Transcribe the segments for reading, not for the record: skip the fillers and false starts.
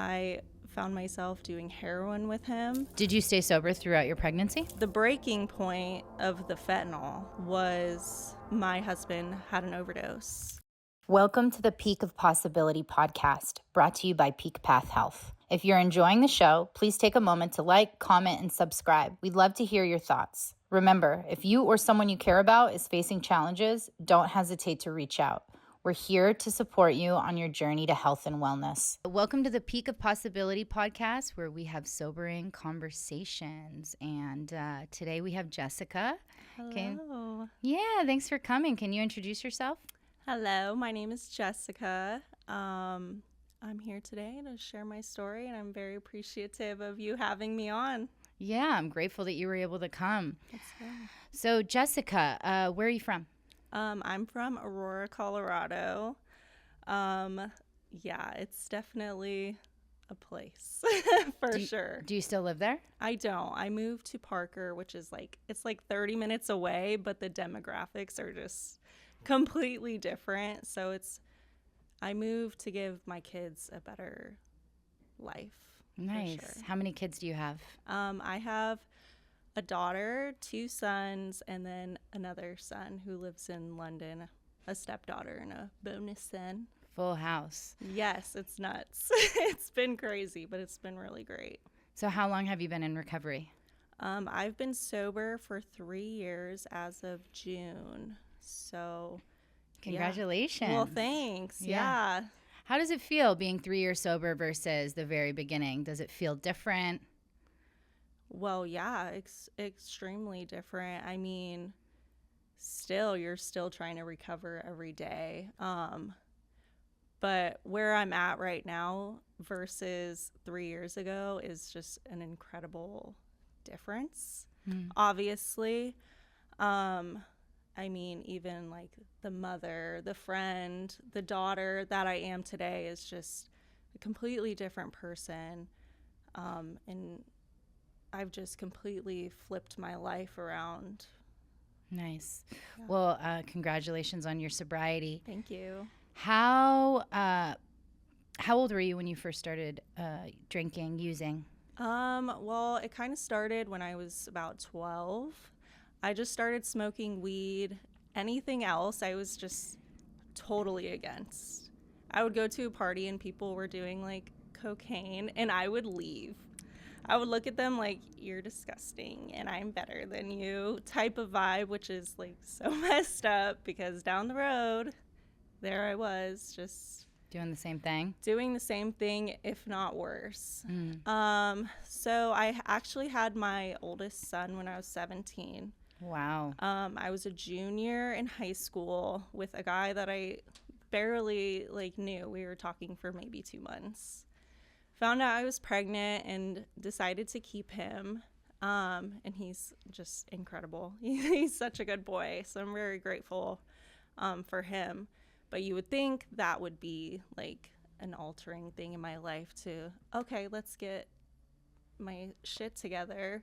I found myself doing heroin with him. Did you stay sober throughout your pregnancy? The breaking point of the fentanyl was my husband had an overdose. Welcome to the Peak of Possibility podcast, brought to you by Peak Path Health. If you're enjoying the show, please take a moment to like, comment, and subscribe. We'd love to hear your thoughts. Remember, if you or someone you care about is facing challenges, don't hesitate to reach out. We're here to support you on your journey to health and wellness. Welcome to the Peak of Possibility podcast, where we have sobering conversations. And today we have Jessika. Hello. Yeah, thanks for coming. Can you introduce yourself? Hello, my name is Jessika. I'm here today to share my story, and I'm very appreciative of you having me on. Yeah, I'm grateful that you were able to come. That's good. So, Jessika, where are you from? I'm from Aurora, Colorado. Yeah, it's definitely a place for sure. Do you still live there? I don't. I moved to Parker, which is it's 30 minutes away, but the demographics are just completely different. So I moved to give my kids a better life. Nice. Sure. How many kids do you have? I have a daughter, 2 sons, and then another son who lives in London, a stepdaughter and a bonus son. Full house. Yes, it's nuts. It's been crazy, but it's been really great. So how long have you been in recovery? I've been sober for 3 years as of June. So congratulations. Yeah. Well, thanks. Yeah. How does it feel being 3 years sober versus the very beginning? Does it feel different? Well, yeah, extremely different. I mean, you're still trying to recover every day. But where I'm at right now versus 3 years ago is just an incredible difference, obviously. I mean, even like the mother, the friend, the daughter that I am today is just a completely different person. And I've just completely flipped my life around. Nice. Yeah. Well, congratulations on your sobriety. Thank you. How old were you when you first started drinking, using? Well, it kind of started when I was about 12. I just started smoking weed. Anything else, I was just totally against. I would go to a party and people were doing like cocaine, and I would leave. I would look at them like, you're disgusting and I'm better than you type of vibe, which is like so messed up because down the road, there I was just doing the same thing, if not worse. So I actually had my oldest son when I was 17. Wow. I was a junior in high school with a guy that I barely knew. We were talking for maybe 2 months. Found out I was pregnant and decided to keep him. And he's just incredible. He's such a good boy. So I'm very grateful for him. But you would think that would be like an altering thing in my life to, okay, let's get my shit together.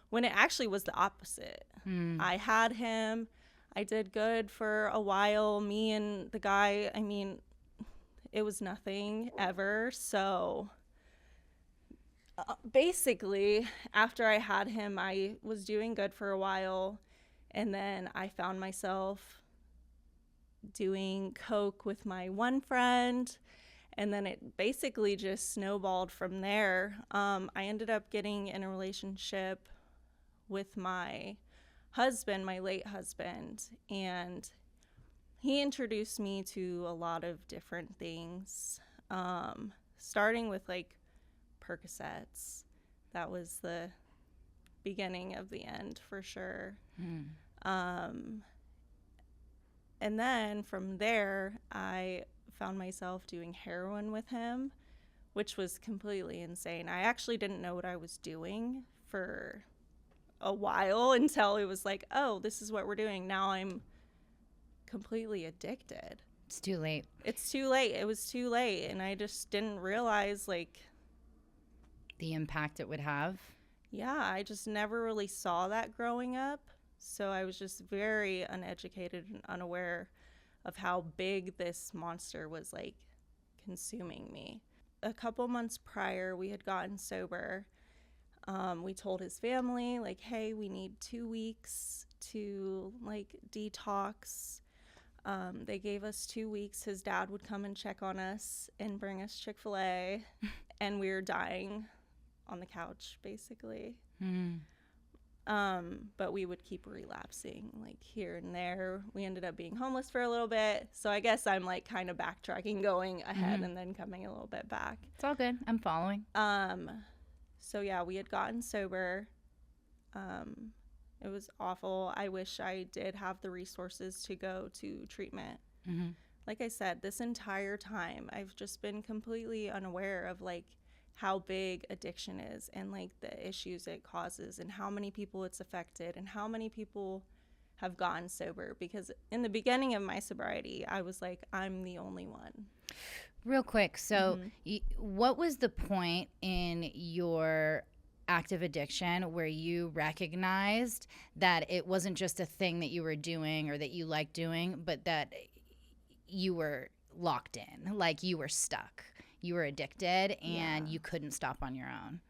When it actually was the opposite. I had him. I did good for a while. Me and the guy, I mean, it was nothing ever. So basically, after I had him, I was doing good for a while. And then I found myself doing coke with my one friend. And then it basically just snowballed from there. I ended up getting in a relationship with my husband, my late husband, and he introduced me to a lot of different things, starting with like Percocets. That was the beginning of the end for sure. And then from there, I found myself doing heroin with him, which was completely insane. I actually didn't know what I was doing for a while until it was like, oh, this is what we're doing. Now I'm completely addicted. It's too late. It's too late. It was too late. And I just didn't realize the impact it would have. Yeah, I just never really saw that growing up. So I was just very uneducated and unaware of how big this monster was consuming me. a couple months prior, we had gotten sober. We told his family, like, hey, we need 2 weeks to, like, detox. They gave us 2 weeks. His dad would come and check on us and bring us Chick-fil-A, and we were dying on the couch, basically. But we would keep relapsing, like, here and there. We ended up being homeless for a little bit. So I guess I'm, like, kind of backtracking, going ahead and then coming a little bit back. It's all good. I'm following. So, yeah, we had gotten sober. It was awful. I wish I did have the resources to go to treatment. Like I said, this entire time, I've just been completely unaware of, like, how big addiction is and, like, the issues it causes and how many people it's affected and how many people have gotten sober. Because in the beginning of my sobriety, I was like, I'm the only one. Real quick, so what was the point in your active addiction where you recognized that it wasn't just a thing that you were doing or that you liked doing, but that you were locked in, like you were stuck? You were addicted and you couldn't stop on your own.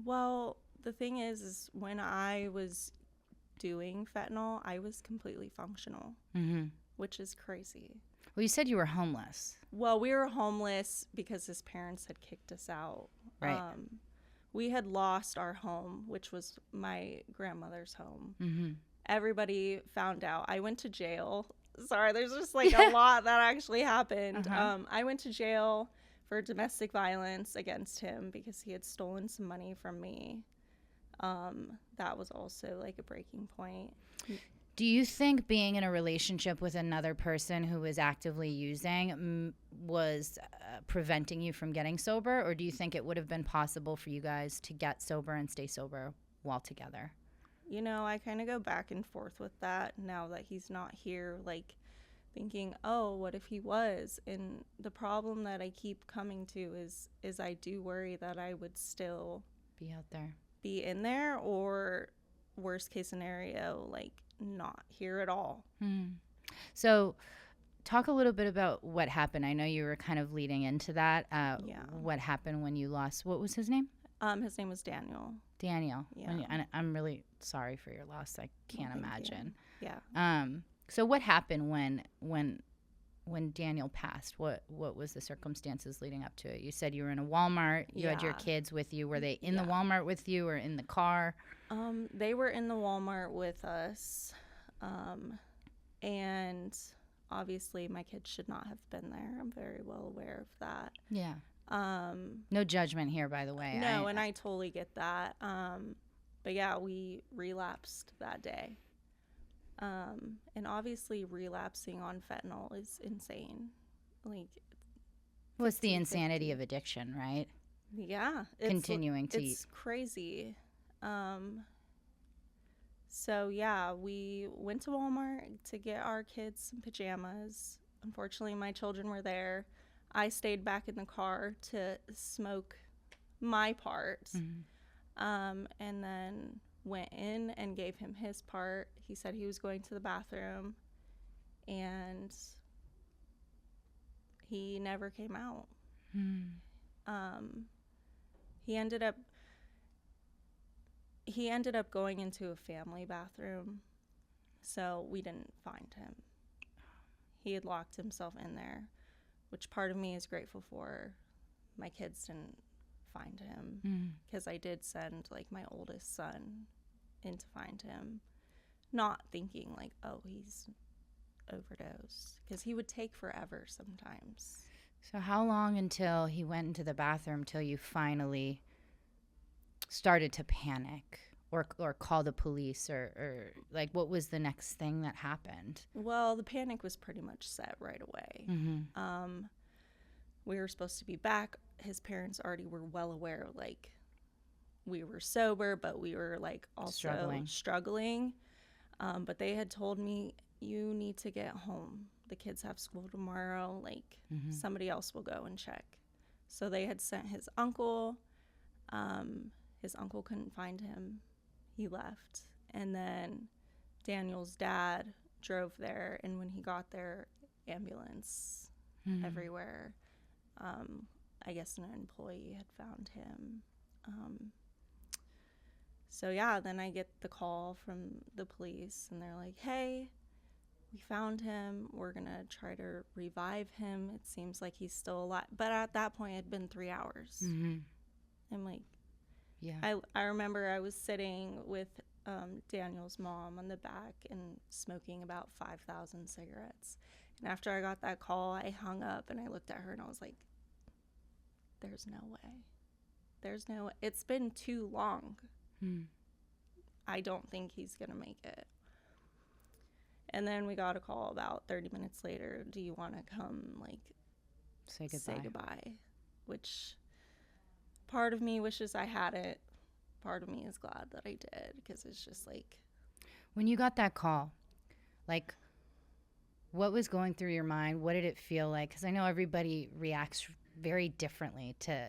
Well, the thing is when I was doing fentanyl, I was completely functional, which is crazy. Well, you said you were homeless. Well, we were homeless because his parents had kicked us out. Right. We had lost our home, which was my grandmother's home. Everybody found out. I went to jail. Sorry, there's just, like, a lot that actually happened. I went to jail for domestic violence against him because he had stolen some money from me. That was also, like, a breaking point. Do you think being in a relationship with another person who was actively using was preventing you from getting sober, or do you think it would have been possible for you guys to get sober and stay sober while together? You know, I kind of go back and forth with that now that he's not here, like, thinking, oh, what if he was? And the problem that I keep coming to is I do worry that I would still be out there, be in there, or worst case scenario, like, not here at all. So talk a little bit about what happened. I know you were kind of leading into that. What happened when you lost, what was his name? His name was Daniel. Daniel. Yeah. And I'm really sorry for your loss. I can't imagine. You. Yeah. So what happened when Daniel passed? What was the circumstances leading up to it? You said you were in a Walmart. You had your kids with you. Were they in the Walmart with you or in the car? They were in the Walmart with us. And obviously my kids should not have been there. I'm very well aware of that. Yeah. No judgment here, by the way. No, and I totally get that. But yeah, we relapsed that day. And obviously relapsing on fentanyl is insane. Like, well, it's the insanity of addiction, right? Yeah. Continuing to It's crazy. So yeah, we went to Walmart to get our kids some pajamas. Unfortunately, my children were there. I stayed back in the car to smoke my part. And then went in and gave him his part. He said he was going to the bathroom, and he never came out. He ended up going into a family bathroom, so we didn't find him. He had locked himself in there, which part of me is grateful for. My kids didn't find him because I did send, like, my oldest son in to find him, not thinking, like, oh, he's overdosed, because he would take forever sometimes. So how long until he went into the bathroom till you finally started to panic or call the police or like, what was the next thing that happened? Well, the panic was pretty much set right away. We were supposed to be back. His parents already were well aware, like, we were sober, but we were, like, also struggling. But they had told me, you need to get home. The kids have school tomorrow. Like, somebody else will go and check. So they had sent his uncle. His uncle couldn't find him. He left. And then Daniel's dad drove there. And when he got there, ambulance everywhere. I guess an employee had found him. So yeah, then I get the call from the police, and they're like, hey, we found him. We're going to try to revive him. It seems like he's still alive. But at that point, it had been 3 hours. Mm-hmm. I'm like, yeah. I remember I was sitting with Daniel's mom on the back and smoking about 5,000 cigarettes. And after I got that call, I hung up and I looked at her and I was like, there's no way. There's no way. It's been too long. I don't think he's going to make it. And then we got a call about 30 minutes later. Do you want to come, like, say goodbye? Which part of me wishes I hadn't. Part of me is glad that I did, because it's just like. When you got that call, like, what was going through your mind? What did it feel like? Because I know everybody reacts very differently to,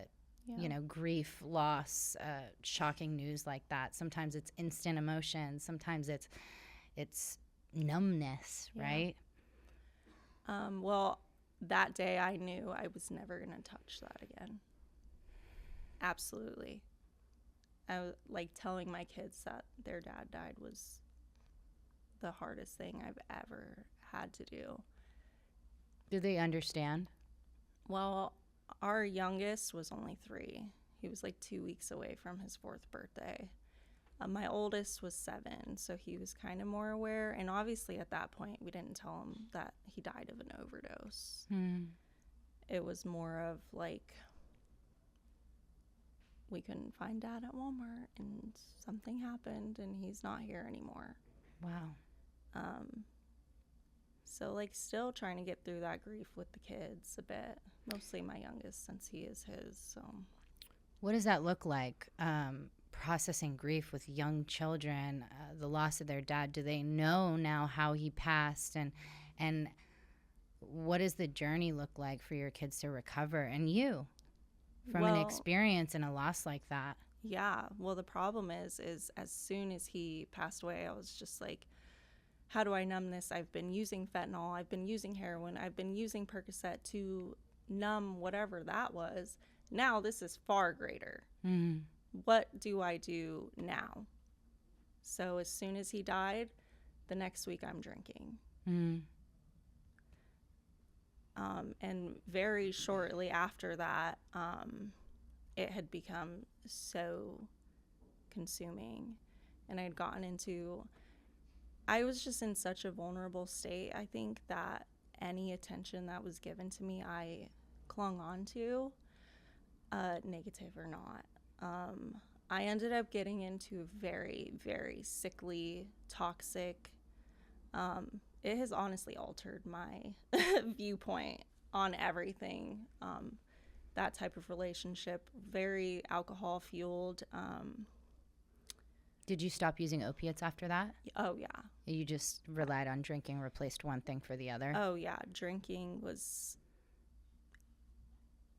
you know, grief, loss, shocking news like that. Sometimes it's instant emotion. Sometimes it's numbness, right? Well, that day I knew I was never going to touch that again. Absolutely. I was like, telling my kids that their dad died was the hardest thing I've ever had to do. Do they understand? Well, our youngest was only 3. He was like 2 weeks away from his 4th birthday. My oldest was 7, so he was kind of more aware. And obviously at that point, we didn't tell him that he died of an overdose. It was more of like, we couldn't find Dad at Walmart and something happened and he's not here anymore. Wow. So like still trying to get through that grief with the kids a bit. Mostly my youngest, since he is his. So what does that look like? Processing grief with young children, the loss of their dad. Do they know now how he passed, and what does the journey look like for your kids to recover, and you from an experience and a loss like that? Yeah, well, the problem is as soon as he passed away, I was just like, how do I numb this? I've been using fentanyl, I've been using heroin, I've been using Percocet to numb whatever that was. Now this is far greater. What do I do now? So as soon as he died, the next week I'm drinking. And very shortly after that, it had become so consuming. And I had gotten into, I was just in such a vulnerable state. I think that any attention that was given to me, I clung on to, negative or not. I ended up getting into a very, very sickly, toxic, it has honestly altered my viewpoint on everything. That type of relationship, very alcohol fueled. Did you stop using opiates after that? Oh, yeah. You just relied on drinking, replaced one thing for the other? Oh, yeah. Drinking was,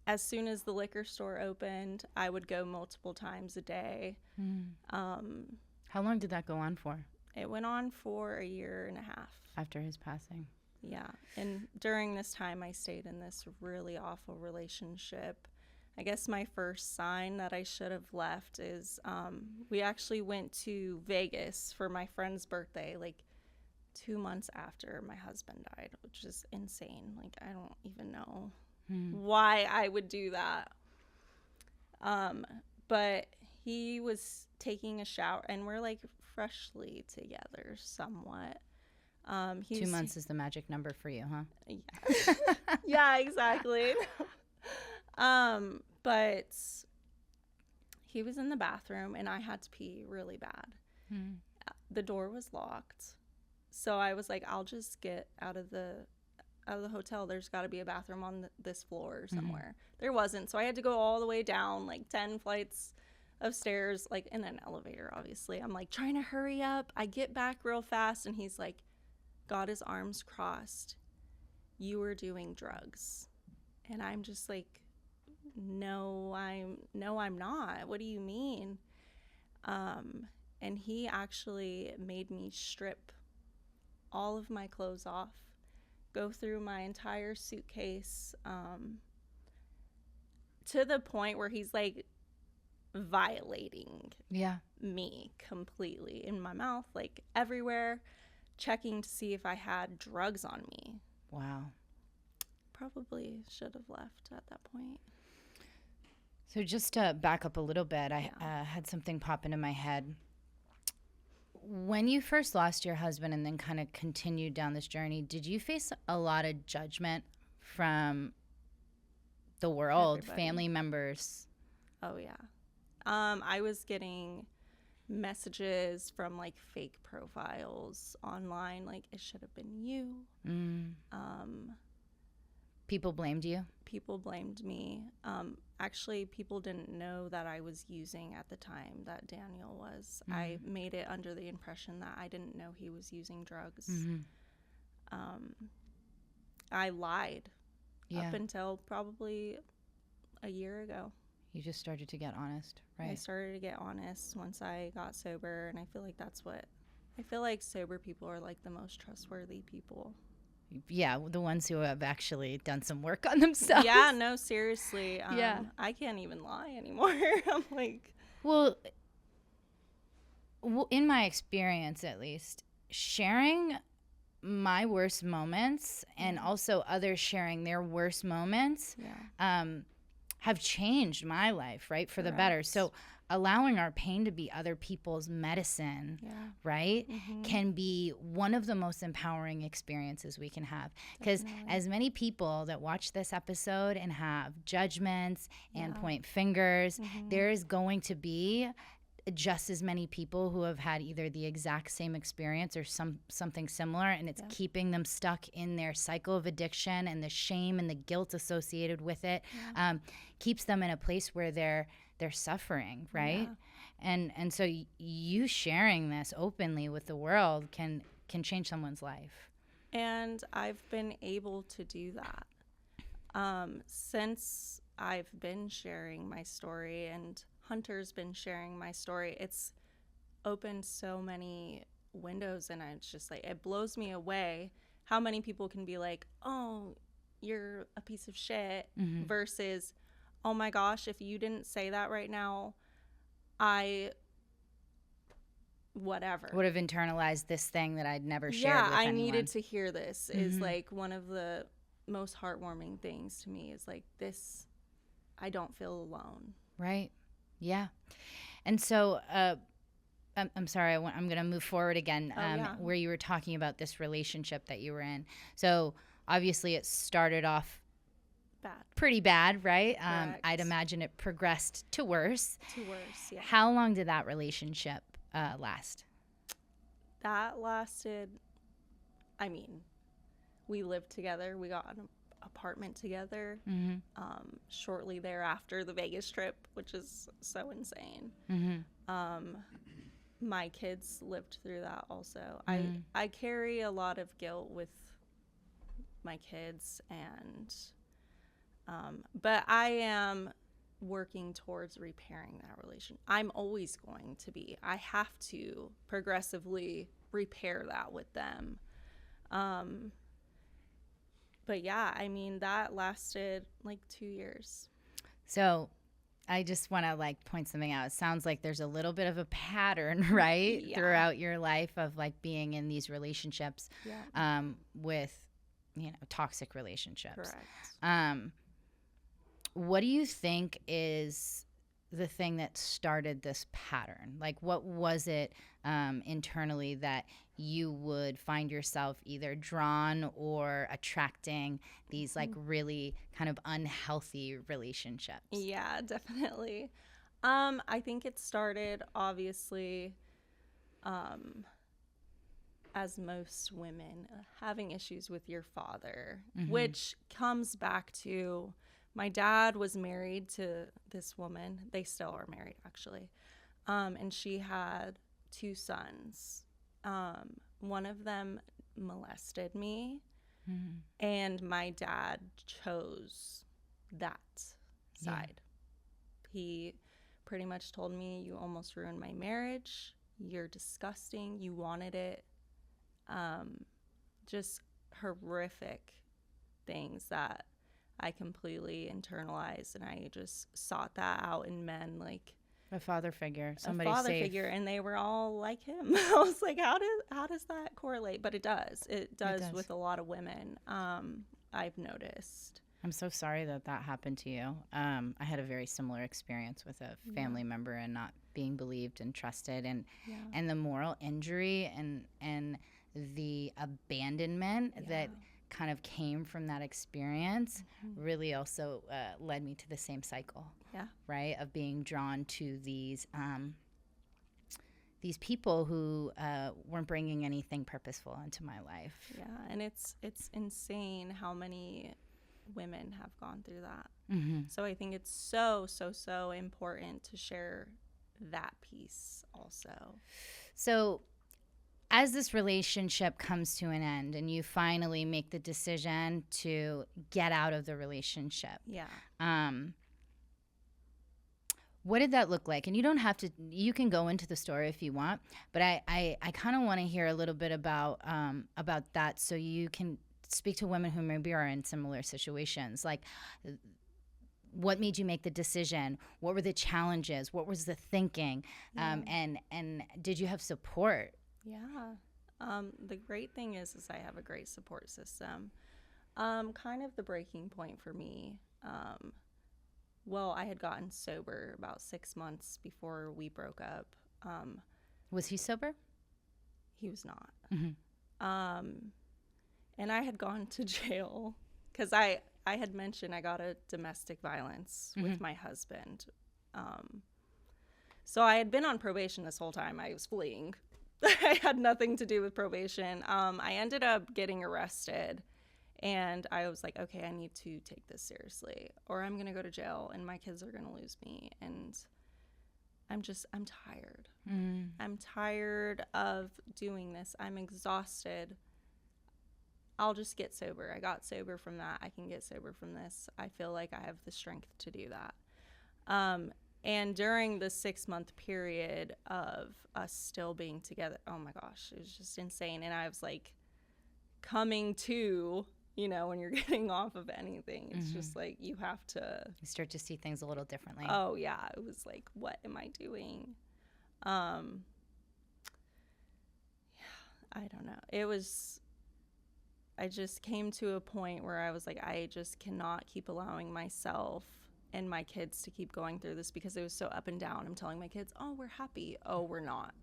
as soon as the liquor store opened, I would go multiple times a day. How long did that go on for? It went on for 1.5 years. After his passing? Yeah. And during this time, I stayed in this really awful relationship. I guess my first sign that I should have left is we actually went to Vegas for my friend's birthday, like 2 months after my husband died, which is insane. Like, I don't even know why I would do that. But he was taking a shower, and we're like freshly together somewhat. 2 months is the magic number for you, huh? Yeah, yeah, exactly. But he was in the bathroom and I had to pee really bad. The door was locked. So I was like, I'll just get out of the hotel. There's got to be a bathroom on this floor somewhere. There wasn't. So I had to go all the way down like 10 flights of stairs, like in an elevator, obviously. I'm like trying to hurry up. I get back real fast and he's like, got his arms crossed. You were doing drugs. And I'm just like, no, I'm not. What do you mean? And he actually made me strip all of my clothes off, go through my entire suitcase, to the point where he's like violating me completely, in my mouth, like everywhere, checking to see if I had drugs on me. Wow. Probably should have left at that point. So just to back up a little bit, I had something pop into my head. When you first lost your husband and then kind of continued down this journey, did you face a lot of judgment from the world, Everybody. family members? Oh, yeah. I was getting messages from like fake profiles online, like it should have been you. People blamed you? People blamed me. Actually, people didn't know that I was using at the time that Daniel was. I made it under the impression that I didn't know he was using drugs. I lied up until probably a year ago. You just started to get honest, right? I started to get honest once I got sober, and I feel like I feel like sober people are like the most trustworthy people. Yeah, the ones who have actually done some work on themselves. Yeah, no, seriously. I can't even lie anymore. I'm like... Well, in my experience, at least, sharing my worst moments and also others sharing their worst moments have changed my life, right, for the better. So allowing our pain to be other people's medicine, right, can be one of the most empowering experiences we can have. Because as many people that watch this episode and have judgments and point fingers, there is going to be just as many people who have had either the exact same experience or something similar, and it's keeping them stuck in their cycle of addiction, and the shame and the guilt associated with it keeps them in a place where they're suffering, right? And so you sharing this openly with the world can change someone's life. And I've been able to do that since I've been sharing my story, and Hunter's been sharing my story. It's opened so many windows, and it's just like, it blows me away how many people can be like, oh, you're a piece of shit, versus, oh my gosh, if you didn't say that right now, I would have internalized this thing that I'd never shared with anyone. I needed to hear this is like one of the most heartwarming things to me, is like, this, I don't feel alone. Right. Yeah. And so I'm sorry, I'm going to move forward again, where you were talking about this relationship that you were in. So obviously it started off pretty bad, right? I'd imagine it progressed to worse. Yeah. How long did that relationship last? That lasted, I mean, we lived together. We got an apartment together shortly thereafter the Vegas trip, which is so insane. My kids lived through that also. I carry a lot of guilt with my kids, and but I am working towards repairing that relation. I'm always going to be. I have to progressively repair that with them. But yeah, I mean, that lasted like 2 years. So I just want to like point something out. It sounds like there's a little bit of a pattern, right, throughout your life of like being in these relationships with, toxic relationships. Correct. What do you think is the thing that started this pattern? Like, what was it internally that you would find yourself either drawn or attracting these like really kind of unhealthy relationships? Yeah, definitely. I think it started obviously as most women, having issues with your father, which comes back to, my dad was married to this woman. They still are married, actually. And she had 2 sons. One of them molested me, and my dad chose that side. He pretty much told me, you almost ruined my marriage. You're disgusting. You wanted it. Just horrific things that I completely internalized, and I just sought that out in men, like A father figure, somebody a father safe. figure, and they were all like him. I was like, how does that correlate? But it does. It does with a lot of women. I've noticed. I'm so sorry that happened to you. I had a very similar experience with a family member and not being believed and trusted, and the moral injury and the abandonment that kind of came from that experience really also led me to the same cycle. Yeah. Right, of being drawn to these people who weren't bringing anything purposeful into my life. Yeah, and it's insane how many women have gone through that. So I think it's so important to share that piece also. So as this relationship comes to an end and you finally make the decision to get out of the relationship, what did that look like? And you don't have to, you can go into the story if you want, but I kind of want to hear a little bit about that, so you can speak to women who maybe are in similar situations. Like, what made you make the decision? What were the challenges? What was the thinking? And did you have support? Yeah. The great thing is I have a great support system. Kind of the breaking point for me, well, I had gotten sober about 6 months before we broke up. Was he sober? He was not. And I had gone to jail because I had mentioned I got a domestic violence with my husband. So I had been on probation this whole time. I was fleeing. I had nothing to do with probation. I ended up getting arrested. And I was like, okay, I need to take this seriously, or I'm going to go to jail and my kids are going to lose me. And I'm tired. I'm tired of doing this. I'm exhausted. I'll just get sober. I got sober from that. I can get sober from this. I feel like I have the strength to do that. And during the 6-month period of us still being together, oh my gosh, it was just insane. And I was like coming to, when you're getting off of anything, it's just like you have to. You start to see things a little differently. Oh, yeah. It was like, what am I doing? I don't know. I just came to a point where I was like, I just cannot keep allowing myself and my kids to keep going through this, because it was so up and down. I'm telling my kids, oh, we're happy. Oh, we're not.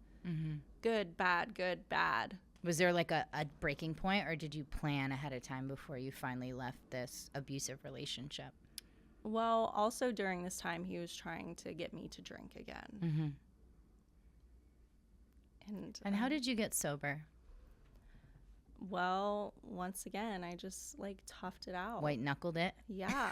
Good, bad, good, bad. Was there like a breaking point, or did you plan ahead of time before you finally left this abusive relationship? Well, also during this time, he was trying to get me to drink again. And how did you get sober? Well, once again, I just toughed it out. White knuckled it? Yeah.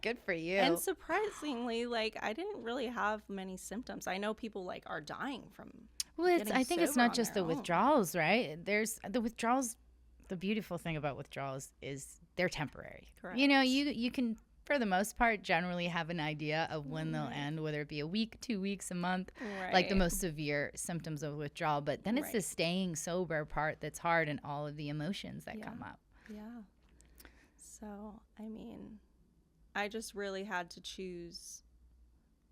Good for you. And surprisingly, I didn't really have many symptoms. I know people are dying from. Well, I think it's not just the withdrawals, right? There's the withdrawals. The beautiful thing about withdrawals is they're temporary. Correct. You can, for the most part, generally have an idea of when they'll end, whether it be a week, 2 weeks, a month, like the most severe symptoms of withdrawal. But then it's the staying sober part that's hard, and all of the emotions that come up. Yeah. So, I just really had to choose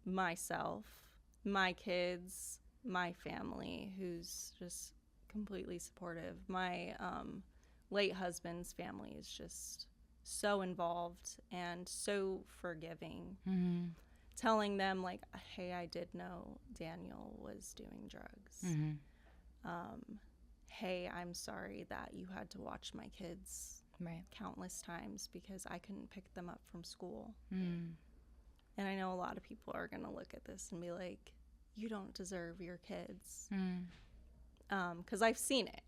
myself, my kids, my family, who's just completely supportive. My late husband's family is just so involved and so forgiving. Telling them hey, I did know Daniel was doing drugs. Hey, I'm sorry that you had to watch my kids countless times because I couldn't pick them up from school. And I know a lot of people are going to look at this and be like, you don't deserve your kids. 'Cause I've seen it.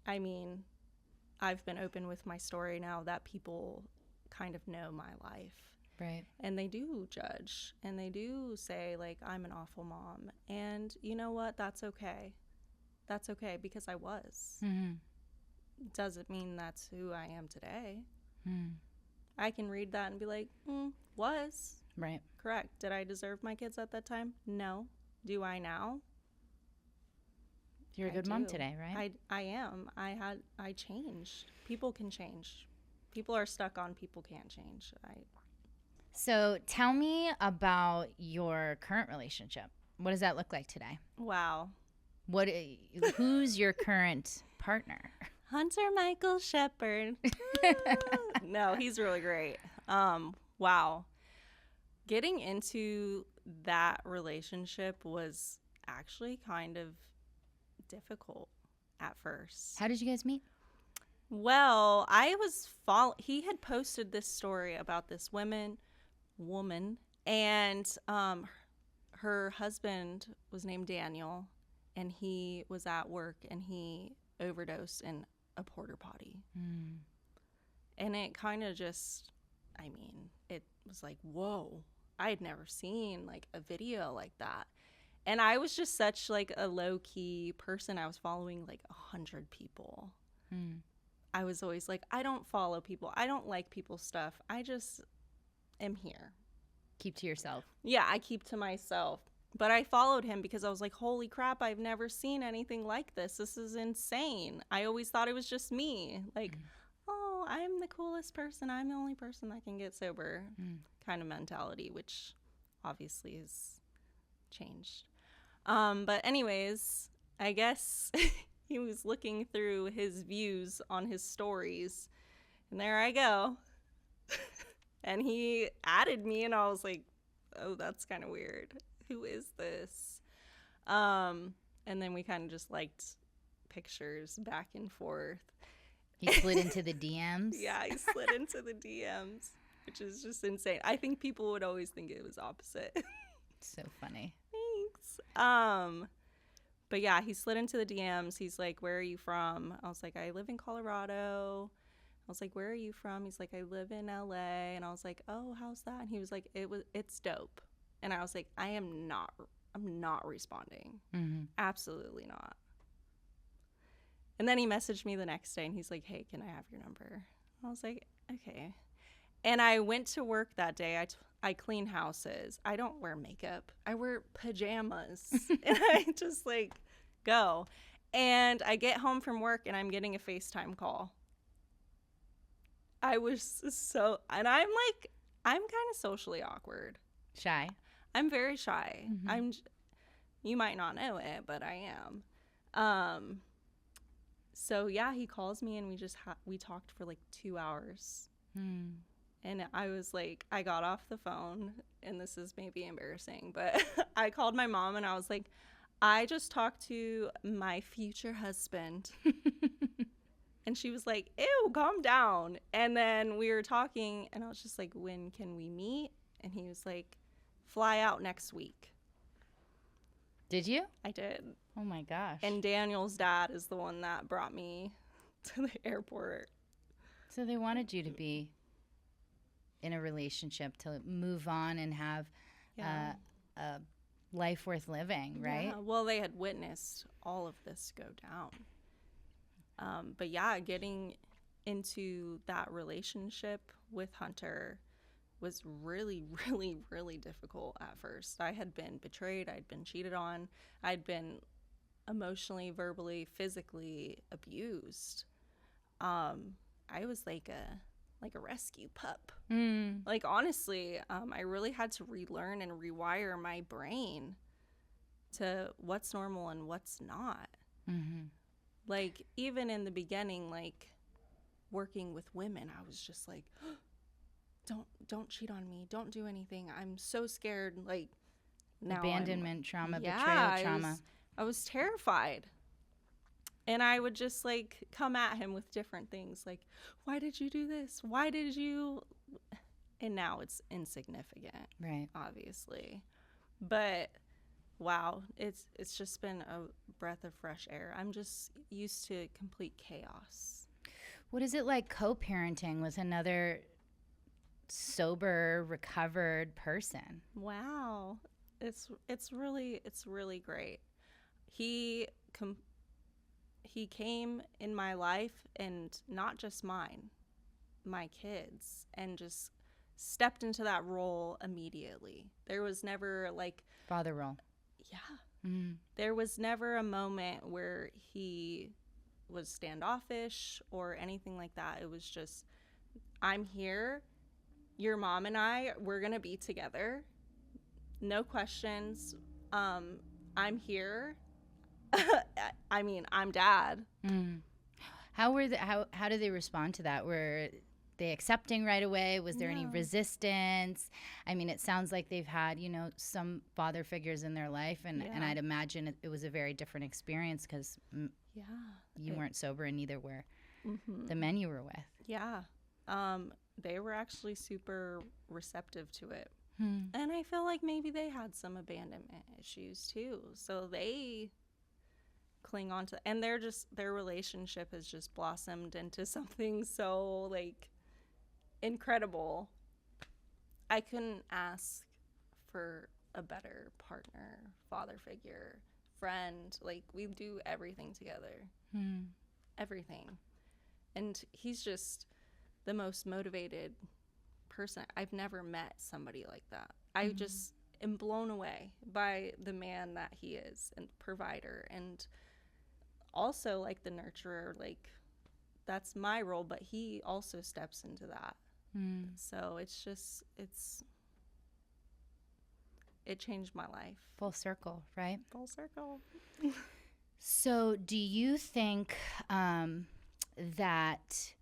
I've been open with my story now that people kind of know my life. Right. And they do judge, and they do say I'm an awful mom. And you know what? That's okay. That's okay, because I was. Doesn't mean that's who I am today. I can read that and be like, was. Right. Correct. Did I deserve my kids at that time? No. Do I now? You're a good mom today, right? I am. I changed. People can change. People are stuck on people can't change. So tell me about your current relationship. What does that look like today? Wow. Who's your current partner? Hunter Michael Shepherd. No, he's really great. Wow. Getting into that relationship was actually kind of difficult at first. How did you guys meet? Well, he had posted this story about this woman, and her husband was named Daniel, and he was at work and he overdosed in a porta potty. And it kind of just, it was like, whoa, I had never seen like a video like that. And I was just such like a low key person. I was following like 100 people. I was always like, I don't follow people. I don't like people's stuff. I just am here. Keep to yourself. Yeah, I keep to myself. But I followed him because I was like, holy crap, I've never seen anything like this. This is insane. I always thought it was just me. Like, oh, I'm the coolest person. I'm the only person that can get sober kind of mentality, which obviously has changed. But anyways, I guess he was looking through his views on his stories. And there I go. And he added me, and I was like, oh, that's kind of weird. Who is this? And then we kind of just liked pictures back and forth. He slid into the DMs? Yeah, he slid into the DMs, which is just insane. I think people would always think it was opposite. So funny. Thanks. But yeah, he slid into the DMs. He's like, where are you from? I was like, I live in Colorado. I was like, where are you from? He's like, I live in LA. And I was like, oh, how's that? And he was like, it's dope. And I was like, I'm not responding. Absolutely not. And then he messaged me the next day and he's like, hey, can I have your number? I was like, okay. And I went to work that day. I clean houses. I don't wear makeup. I wear pajamas. And I just like go. And I get home from work and I'm getting a FaceTime call. I was and I'm kind of socially awkward. Shy? I'm very shy. You might not know it, but I am. So yeah, he calls me and we talked for like 2 hours. And I was like, I got off the phone, and this is maybe embarrassing, but I called my mom and I was like, I just talked to my future husband. And she was like, ew, calm down. And then we were talking and I was just like, when can we meet? And he was like, fly out next week. Did you? I did. Oh my gosh. And Daniel's dad is the one that brought me to the airport. So they wanted you to be in a relationship, to move on and have a life worth living, right? Yeah. Well, they had witnessed all of this go down. But yeah, getting into that relationship with Hunter was really, really, really difficult at first. I had been betrayed. I'd been cheated on. I'd been emotionally, verbally, physically abused. I was like a rescue pup. Like, honestly, I really had to relearn and rewire my brain to what's normal and what's not. Like, even in the beginning, like, working with women, I was just like, don't cheat on me. Don't do anything. I'm so scared. Like, now abandonment trauma, betrayal trauma. I was terrified. And I would just, like, come at him with different things. Like, why did you do this? Why did you? And now it's insignificant. Right. Obviously. But wow, it's just been a breath of fresh air. I'm just used to complete chaos. What is it like co-parenting with another sober, recovered person? Wow. It's really great. He came in my life, and not just mine, my kids, and just stepped into that role immediately. There was never like father role. Yeah. There was never a moment where he was standoffish or anything like that. It was just, I'm here your mom and we're going to be together. No questions. I'm here. I mean, I'm dad. How did they respond to that? Were they accepting right away? Was there any resistance? I mean, it sounds like they've had, some father figures in their life, and I'd imagine it was a very different experience because you weren't sober and neither were the men you were with. Yeah. They were actually super receptive to it. And I feel like maybe they had some abandonment issues too. So they cling on to, and their relationship has just blossomed into something so like incredible. I couldn't ask for a better partner, father figure, friend. Like, we do everything together. Everything. And he's just the most motivated person. I've never met somebody like that. I just am blown away by the man that he is, and provider, and also like the nurturer. Like, that's my role, but he also steps into that. So it changed my life. Full circle, right? Full circle. So do you think that,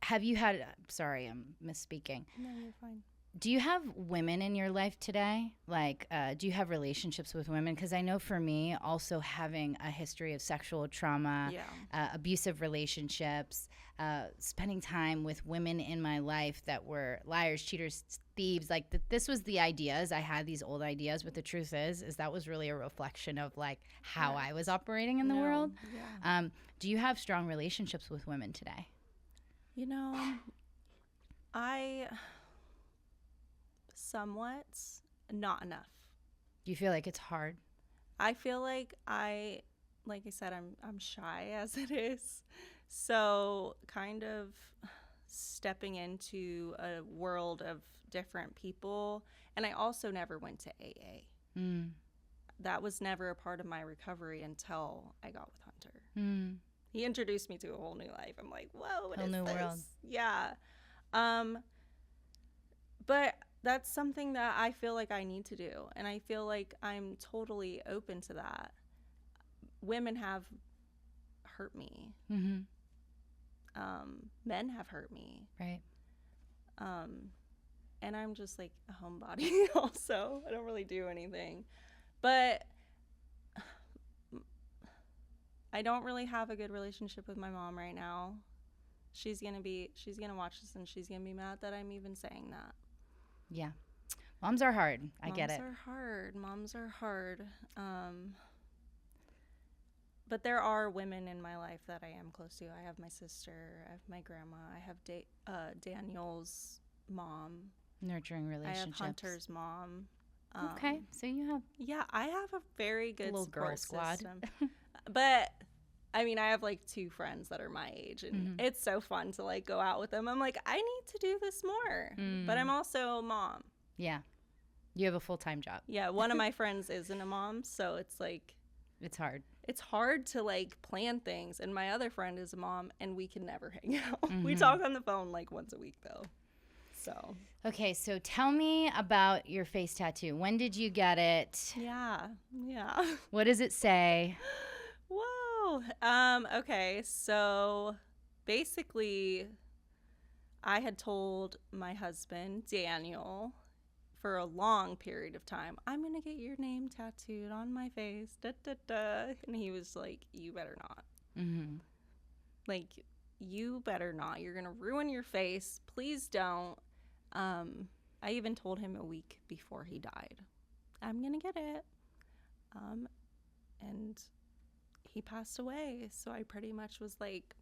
have you had, sorry, I'm misspeaking. No, you're fine. Do you have women in your life today? Like, do you have relationships with women? Because I know for me, also having a history of sexual trauma, abusive relationships, spending time with women in my life that were liars, cheaters, thieves, like this was the ideas. I had these old ideas, but the truth is that was really a reflection of like how I was operating in the world. Yeah. Do you have strong relationships with women today? I somewhat, not enough. Do you feel like it's hard? I feel like I said, I'm shy as it is. So kind of stepping into a world of different people. And I also never went to AA. That was never a part of my recovery until I got with Hunter. He introduced me to a whole new life. I'm like, whoa, what is this? World. Yeah. But that's something that I feel like I need to do. And I feel like I'm totally open to that. Women have hurt me. Men have hurt me. Right. And I'm just like a homebody also. I don't really do anything. But I don't really have a good relationship with my mom right now. She's gonna watch this and she's gonna be mad that I'm even saying that. Yeah. Moms are hard. I get it. Moms are hard. But there are women in my life that I am close to. I have my sister. I have my grandma. I have Daniel's mom. Nurturing relationships. I have Hunter's mom. Okay, so you have... Yeah, I have a very good little girl squad. System. But, I mean, I have, like, 2 friends that are my age, and it's so fun to, like, go out with them. I'm like, I need to do this more. But I'm also a mom. Yeah. You have a full-time job. Yeah, one of my friends isn't a mom, so it's, like... It's hard. It's hard to, like, plan things. And my other friend is a mom, and we can never hang out. We talk on the phone, like, once a week, though. So. Okay, so tell me about your face tattoo. When did you get it? Yeah. What does it say? Whoa. Okay, so basically I had told my husband, Daniel, for a long period of time, I'm going to get your name tattooed on my face, da, da, da. And he was like, you better not. Like, you better not. You're going to ruin your face. Please don't. I even told him a week before he died, I'm going to get it. And he passed away. So I pretty much was like,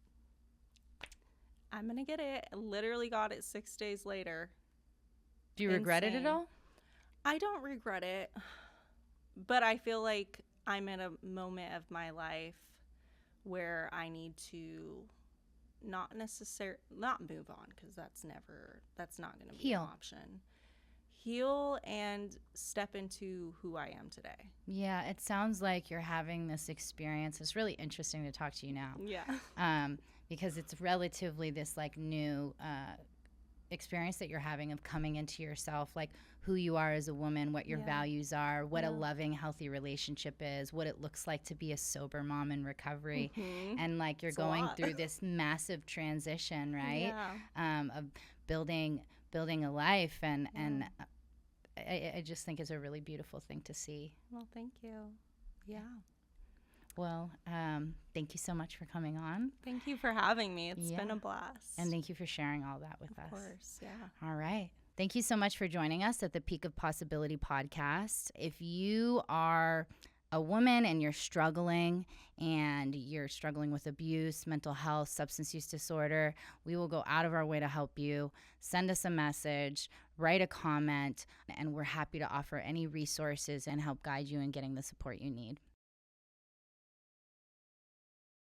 I'm going to get it. I literally got it 6 days later. Do you regret it at all? I don't regret it. But I feel like I'm in a moment of my life where I need to not move on, because that's not going to be an option. Heal and step into who I am today. Yeah, it sounds like you're having this experience. It's really interesting to talk to you now. Yeah. Because it's relatively this like new experience that you're having of coming into yourself, like who you are as a woman, what your values are, what a loving, healthy relationship is, what it looks like to be a sober mom in recovery. And like you're going through this massive transition, right? Of building a life. And I just think it's a really beautiful thing to see. Well, thank you. Yeah. Well, thank you so much for coming on. Thank you for having me. It's been a blast. And thank you for sharing all that with us. Of course, yeah. All right. Thank you so much for joining us at the Peak of Possibility podcast. If you are a woman and you're struggling with abuse, mental health, substance use disorder, we will go out of our way to help you. Send us a message, write a comment, and we're happy to offer any resources and help guide you in getting the support you need.